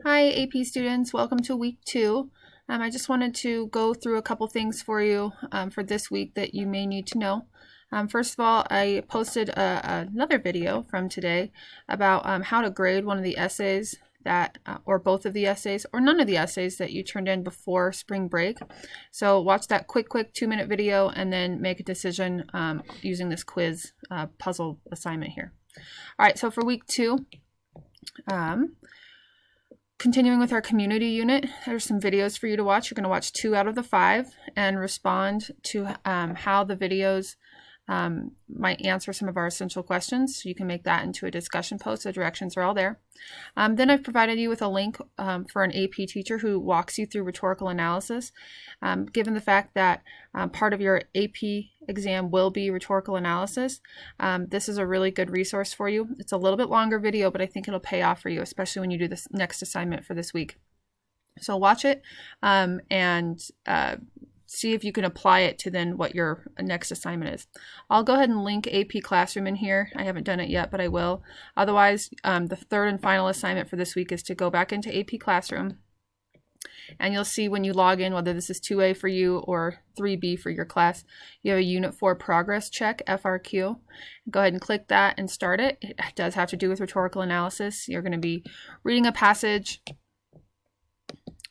Hi, AP students. Welcome to week 2. I just wanted to go through a couple things for you for this week that you may need to know. First of all, I posted another video from today about how to grade one of the essays that, or both of the essays, or none of the essays that you turned in before spring break. So watch that quick 2-minute video and then make a decision using this quiz puzzle assignment here. All right, so for week 2, continuing with our community unit, there's some videos for you to watch. You're going to watch 2 out of the 5 and respond to how the videos might answer some of our essential questions. So you can make that into a discussion post. The directions are all there. Then I've provided you with a link for an AP teacher who walks you through rhetorical analysis. Given the fact that part of your AP exam will be rhetorical analysis, this is a really good resource for you. It's a little bit longer video, but I think it'll pay off for you, especially when you do this next assignment for this week. So watch it and see if you can apply it to then what your next assignment is. I'll go ahead and link AP Classroom in here. I haven't done it yet, but I will. Otherwise, the third and final assignment for this week is to go back into AP Classroom. And you'll see when you log in, whether this is 2A for you or 3B for your class, you have a Unit 4 progress check, FRQ. Go ahead and click that and start it. It does have to do with rhetorical analysis. You're going to be reading a passage,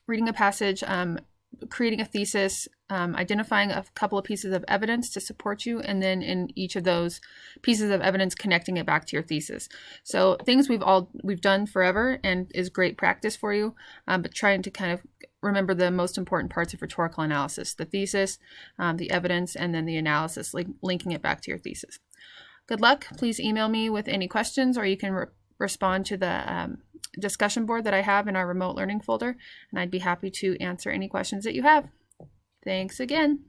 creating a thesis, identifying a couple of pieces of evidence to support you, and then in each of those pieces of evidence connecting it back to your thesis. So things we've done forever and is great practice for you, but trying to kind of remember the most important parts of rhetorical analysis: the thesis, the evidence, and then the analysis, linking it back to your thesis. Good luck. Please email me with any questions, or you can respond to the discussion board that I have in our remote learning folder, and I'd be happy to answer any questions that you have. Thanks again.